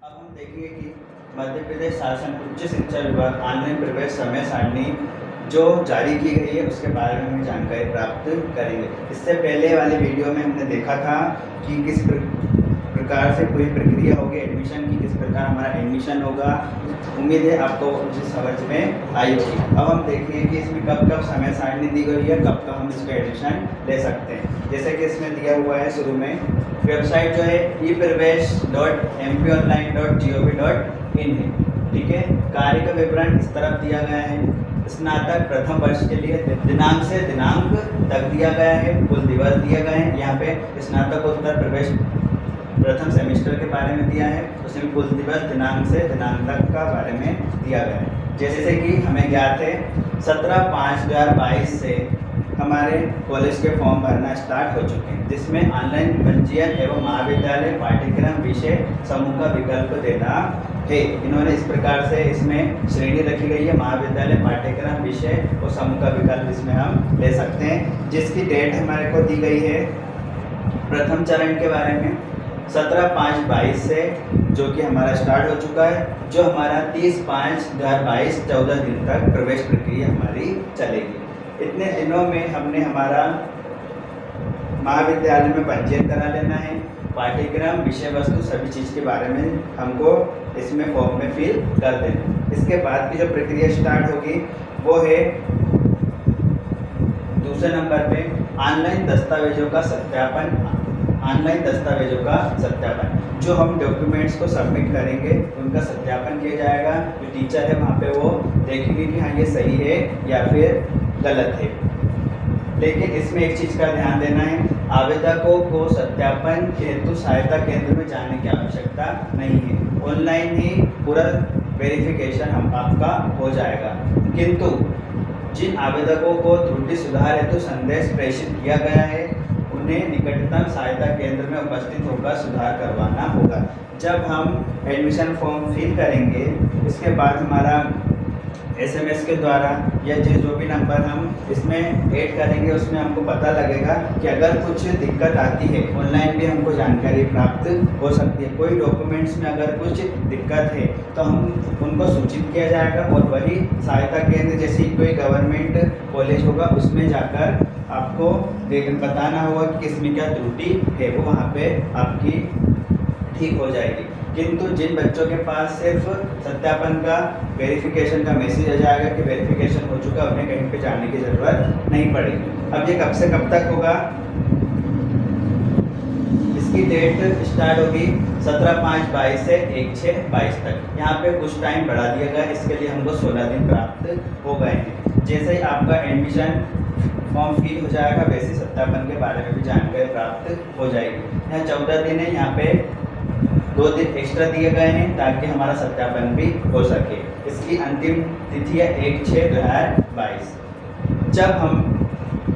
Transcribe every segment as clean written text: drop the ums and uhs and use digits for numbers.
अब हम देखेंगे कि मध्य प्रदेश शासन उच्च शिक्षा विभाग ऑनलाइन प्रवेश समय सारणी जो जारी की गई है उसके बारे में हम जानकारी प्राप्त करेंगे। इससे पहले वाले वीडियो में हमने देखा था कि किस प्रकार से पूरी प्रक्रिया होगी एडमिशन की, किस प्रकार हमारा एडमिशन होगा। उम्मीद है आपको उसे समझ में आई होगी। अब हम देखेंगे कि इसमें कब कब समय सारणी दी गई है, कब कब हम इसका एडमिशन ले सकते हैं। जैसे कि इसमें दिया हुआ है शुरू में वेबसाइट जो है epravesh.mponline.gov.in है। ठीक है, कार्य का विवरण इस तरफ दिया गया है। स्नातक प्रथम वर्ष के लिए दिनांक से दिनांक तक दिया गया है, कुल दिवस दिए गए हैं। यहाँ पे स्नातकोत्तर प्रवेश प्रथम सेमेस्टर के बारे में दिया है, उसमें कुल दिवस दिनांक से दिनांक तक का बारे में दिया गया है। जैसे कि हमें ज्ञात है 17/5/2022 से हमारे कॉलेज के फॉर्म भरना स्टार्ट हो चुके हैं, जिसमें ऑनलाइन पंजीयन एवं महाविद्यालय पाठ्यक्रम विषय समूह का विकल्प देना है। इन्होंने इस प्रकार से इसमें श्रेणी रखी गई है, महाविद्यालय पाठ्यक्रम विषय और समूह का विकल्प इसमें हम ले सकते हैं। जिसकी डेट हमारे को दी गई है प्रथम चरण के बारे में 17/5/22 से, जो कि हमारा स्टार्ट हो चुका है, जो हमारा 30/5/2022 14 दिन तक प्रवेश प्रक्रिया हमारी चलेगी। इतने दिनों में हमने हमारा महाविद्यालय में पंजीयन करा लेना है, पाठ्यक्रम विषय वस्तु सभी चीज़ के बारे में हमको इसमें फॉर्म में फिल कर देना। इसके बाद की जो प्रक्रिया स्टार्ट होगी वो है दूसरे नंबर पे ऑनलाइन दस्तावेजों का सत्यापन। जो हम डॉक्यूमेंट्स को सबमिट करेंगे उनका सत्यापन किया जाएगा। जो टीचर है वहाँ पे वो देखेंगे कि हाँ ये सही है या फिर गलत है। लेकिन इसमें एक चीज़ का ध्यान देना है, आवेदकों को सत्यापन हेतु सहायता केंद्र में जाने की आवश्यकता नहीं है, ऑनलाइन ही पूरा वेरिफिकेशन हम आपका हो जाएगा। किंतु जिन आवेदकों को त्रुटि सुधार हेतु संदेश प्रेषित किया गया है उन्हें निकटतम सहायता केंद्र में उपस्थित होकर सुधार करवाना होगा। जब हम एडमिशन फॉर्म फिल करेंगे इसके बाद हमारा SMS के द्वारा या जो भी नंबर हम इसमें ऐड करेंगे उसमें हमको पता लगेगा कि अगर कुछ दिक्कत आती है, ऑनलाइन भी हमको जानकारी प्राप्त हो सकती है। कोई डॉक्यूमेंट्स में अगर कुछ दिक्कत है तो हम उनको सूचित किया जाएगा और वही सहायता केंद्र जैसे कोई गवर्नमेंट कॉलेज होगा उसमें जाकर आपको बताना होगा कि किसमें क्या त्रुटि है, वो वहाँ पे आपकी ठीक हो जाएगी। किंतु जिन बच्चों के पास सिर्फ सत्यापन का वेरिफिकेशन का मैसेज आ जाएगा कि वेरिफिकेशन हो चुका, उन्हें कहीं पे जाने की ज़रूरत नहीं पड़ेगी। अब ये कब से कब तक होगा, इसकी डेट स्टार्ट होगी 17/5/22 से 1/6/22 तक। यहाँ पे कुछ टाइम बढ़ा दिया गया, इसके लिए हमको 16 दिन प्राप्त हो गए हैं। जैसे ही आपका एडमिशन फॉर्म फिल हो जाएगा वैसे सत्यापन के बारे में भी जानकारी प्राप्त हो जाएगी। यहाँ 14 दिन है, यहाँ पे 2 दिन एक्स्ट्रा दिए गए हैं ताकि हमारा सत्यापन भी हो सके। इसकी अंतिम तिथि है 1/6/2022। जब हम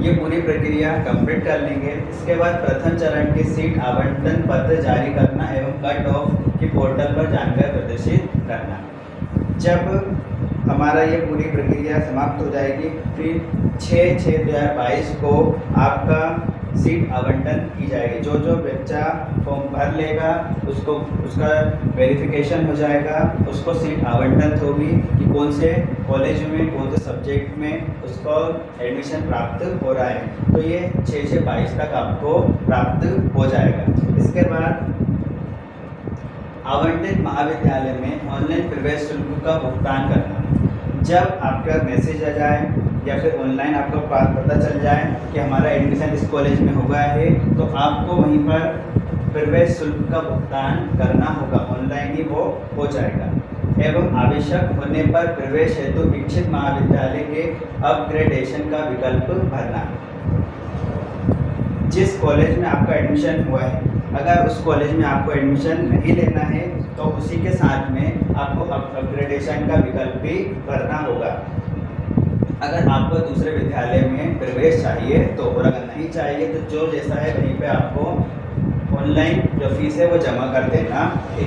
ये पूरी प्रक्रिया कंप्लीट कर लेंगे इसके बाद प्रथम चरण के सीट आवंटन पत्र जारी करना एवं कट ऑफ की पोर्टल पर जानकारी प्रदर्शित करना। जब हमारा ये पूरी प्रक्रिया समाप्त हो जाएगी फिर 6/6/2022 को आपका सीट आवंटन की जाएगी। जो बच्चा फॉर्म भर लेगा उसका वेरिफिकेशन हो जाएगा, उसको सीट आवंटन होगी कि कौन से कॉलेज में कौन से सब्जेक्ट में उसको एडमिशन प्राप्त हो रहा है। तो ये 6/6/22 तक आपको प्राप्त हो जाएगा। इसके बाद आवंटित महाविद्यालय में ऑनलाइन प्रवेश शुल्क का भुगतान करना। जब आपका मैसेज आ जाए या फिर ऑनलाइन आपको पता चल जाए कि हमारा एडमिशन इस कॉलेज में हो गया है तो आपको वहीं पर प्रवेश शुल्क का भुगतान करना होगा, ऑनलाइन ही वो हो जाएगा। एवं आवश्यक होने पर प्रवेश हेतु इच्छित महाविद्यालय के अपग्रेडेशन का विकल्प भरना। जिस कॉलेज में आपका एडमिशन हुआ है अगर उस कॉलेज में आपको एडमिशन नहीं लेना है तो उसी के साथ में आपको अपग्रेडेशन का विकल्प भी भरना होगा। अगर आपको दूसरे विद्यालय में प्रवेश चाहिए तो, और अगर नहीं चाहिए तो जो जैसा है वहीं पे आपको ऑनलाइन जो फीस है वो जमा कर देना है।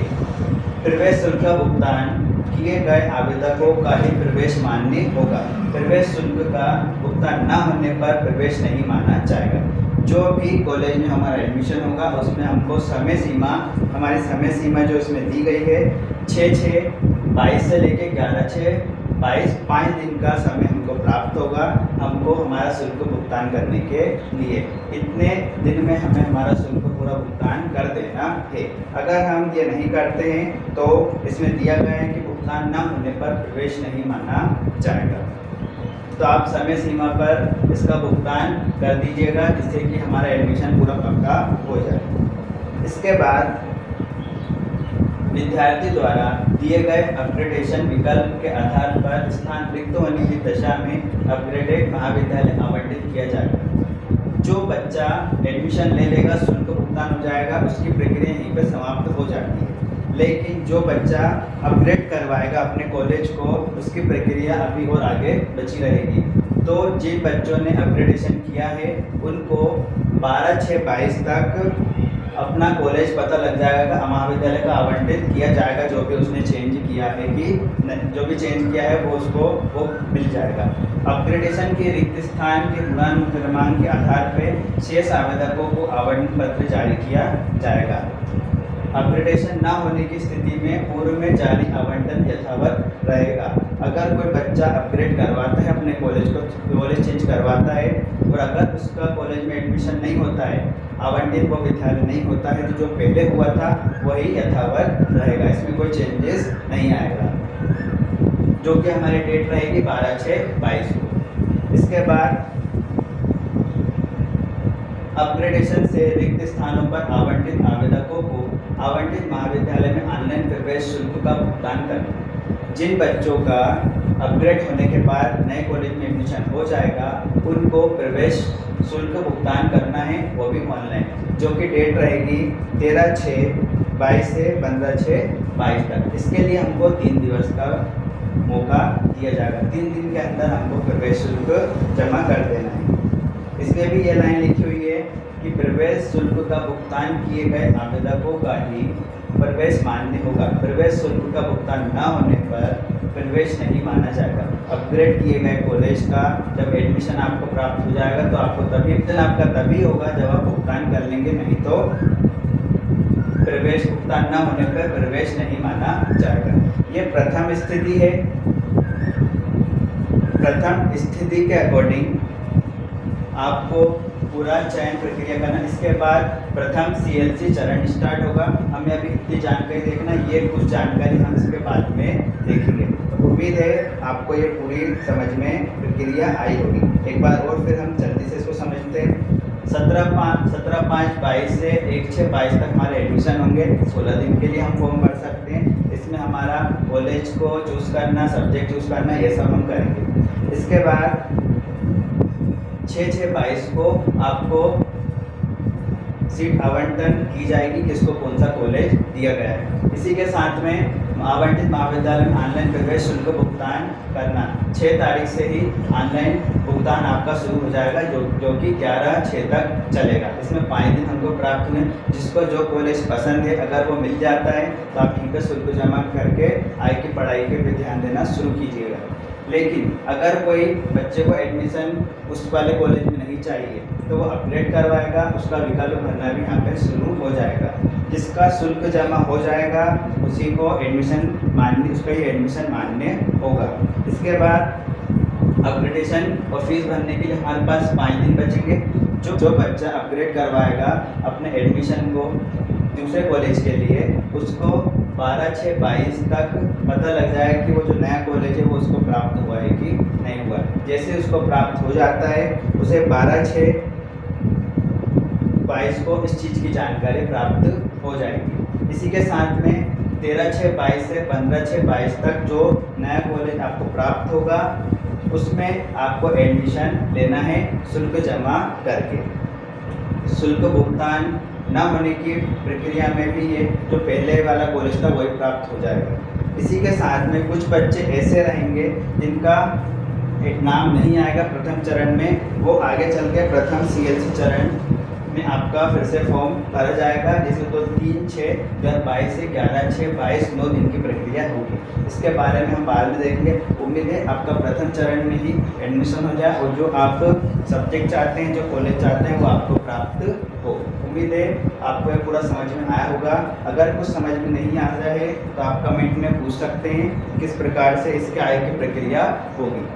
प्रवेश शुल्क का भुगतान किए गए आवेदकों का ही प्रवेश मान्य होगा। प्रवेश शुल्क का भुगतान न होने पर प्रवेश नहीं माना जाएगा। जो भी कॉलेज में हमारा एडमिशन होगा उसमें हमको समय सीमा, हमारी समय सीमा जो इसमें दी गई है 6/6/22 से लेके 11/6/22 5 दिन का समय हमको प्राप्त होगा हमको हमारा शुल्क भुगतान करने के लिए। इतने दिन में हमें हमारा शुल्क पूरा भुगतान कर देना है। अगर हम ये नहीं करते हैं तो इसमें दिया गया है कि भुगतान न होने पर प्रवेश नहीं माना जाएगा। तो आप समय सीमा पर इसका भुगतान कर दीजिएगा जिससे कि हमारा एडमिशन पूरा पक्का हो जाए। इसके बाद विद्यार्थी द्वारा दिए गए अपग्रेडेशन विकल्प के आधार पर स्थान रिक्त होने की दशा में अपग्रेडेड महाविद्यालय आवंटित किया जाएगा। जो बच्चा एडमिशन ले लेगा शुल्क भुगतान हो जाएगा, उसकी प्रक्रिया यहीं पर समाप्त हो जाती है। लेकिन जो बच्चा अपग्रेड करवाएगा अपने कॉलेज को, उसकी प्रक्रिया अभी और आगे बची रहेगी। तो जिन बच्चों ने अपग्रेडेशन किया है उनको 12/6/22 तक अपना कॉलेज पता लग जाएगा, महाविद्यालय का आवंटित किया जाएगा। जो भी उसने चेंज किया है जो भी चेंज किया है वो उसको मिल जाएगा। अपग्रेडेशन के रिक्त स्थान के गुणानुक्रमांक के आधार पर शेष आवेदकों को आवंटन पत्र जारी किया जाएगा। अपग्रेडेशन ना होने की स्थिति में पूर्व में जारी आवंटन यथावत रहेगा। अगर कोई बच्चा अपग्रेड करवाता है अपने कॉलेज चेंज करवाता है और अगर उसका कॉलेज में एडमिशन नहीं होता है, आवंटित वो विद्यालय नहीं होता है, तो जो पहले हुआ था वही यथावत रहेगा, इसमें कोई चेंजेस नहीं आएगा। जो कि हमारी डेट रहेगी 12/6/22 को। इसके बाद अपग्रेडेशन से रिक्त स्थानों पर आवंटित आवेदकों को आवंटित महाविद्यालय में ऑनलाइन प्रवेश शुल्क का भुगतान करना। जिन बच्चों का अपग्रेड होने के बाद नए कॉलेज में एडमिशन हो जाएगा उनको प्रवेश शुल्क भुगतान करना है, वो भी ऑनलाइन, जो कि डेट रहेगी 13/6/22 से 15/6/22 तक। इसके लिए हमको 3 दिवस का मौका दिया जाएगा। 3 दिन के अंदर हमको प्रवेश शुल्क जमा कर देना है। इसमें भी ये लाइन लिखी हुई है कि प्रवेश शुल्क का भुगतान किए गए आवेदकों का ही प्रवेश मान्य होगा। प्रवेश शुल्क का भुगतान न होने पर प्रवेश नहीं माना जाएगा। अपग्रेड किए गए कॉलेज का जब एडमिशन आपको प्राप्त हो जाएगा तो आपको तभी होगा जब आप भुगतान कर लेंगे, नहीं तो प्रवेश भुगतान न होने पर प्रवेश नहीं माना जाएगा। ये प्रथम स्थिति है। प्रथम स्थिति के अकॉर्डिंग आपको पूरा चयन प्रक्रिया करना। इसके बाद प्रथम CLC चरण स्टार्ट होगा। हमें अभी इतनी जानकारी देखना, ये कुछ जानकारी हम इसके बाद में देखेंगे। तो उम्मीद है आपको ये पूरी समझ में प्रक्रिया आई होगी। एक बार और फिर हम जल्दी से इसको समझते हैं। 17/5/22 से 1/6/22 तक हमारे एडमिशन होंगे। 16 दिन के लिए हम फॉर्म भर सकते हैं। इसमें हमारा कॉलेज को चूज़ करना, सब्जेक्ट चूज़ करना, ये सब हम करेंगे। इसके बाद 6/6/22 को आपको सीट आवंटन की जाएगी, किसको कौन सा कॉलेज दिया गया है। इसी के साथ में आवंटित महाविद्यालय में ऑनलाइन प्रवेश शुल्क भुगतान करना। 6 तारीख से ही ऑनलाइन भुगतान आपका शुरू हो जाएगा, जो कि 11/6 तक चलेगा। इसमें 5 दिन हमको प्राप्त हुए। जिसको जो कॉलेज पसंद है अगर वो मिल जाता है तो आप यहीं पर शुल्क जमा करके आगे की पढ़ाई पे ध्यान देना शुरू कीजिएगा। लेकिन अगर कोई बच्चे को एडमिशन उस वाले कॉलेज में नहीं चाहिए तो वो अपग्रेड करवाएगा, उसका विकल्प भरना भी यहाँ पे शुरू हो जाएगा। जिसका शुल्क जमा हो जाएगा उसी को उसका ही एडमिशन मान्य होगा। इसके बाद अपग्रेडेशन और फीस भरने के लिए हमारे पास 5 दिन बचेंगे। जो बच्चा अपग्रेड करवाएगा अपने एडमिशन को दूसरे कॉलेज के लिए, उसको 12/6/22 तक पता लग जाएगा कि वो जो नया कॉलेज है वो उसको प्राप्त हुआ है कि नहीं हुआ। जैसे उसको प्राप्त हो जाता है उसे 12/6/22 को इस चीज़ की जानकारी प्राप्त हो जाएगी। इसी के साथ में 13/6/22 से 15/6/22 तक जो नया कॉलेज आपको प्राप्त होगा उसमें आपको एडमिशन लेना है शुल्क जमा करके। शुल्क भुगतान ना होने की प्रक्रिया में भी ये जो पहले वाला कॉलेज था वही प्राप्त हो जाएगा। इसी के साथ में कुछ बच्चे ऐसे रहेंगे जिनका एक नाम नहीं आएगा प्रथम चरण में, वो आगे चल के प्रथम CLC चरण में आपका फिर से फॉर्म भरा जाएगा, जिसमें तो 3/6/2022 से 11/6/22 दिन की प्रक्रिया होगी। इसके बारे में हम बाद में देखेंगे। उम्मीद है आपका प्रथम चरण में ही एडमिशन हो जाए और जो आप सब्जेक्ट चाहते हैं, जो कॉलेज चाहते हैं, वो आपको प्राप्त हो। उम्मीद है आपको ये पूरा समझ में आया होगा। अगर कुछ समझ में नहीं आ रहा है तो आप कमेंट में पूछ सकते हैं किस प्रकार से इसके आगे की प्रक्रिया होगी।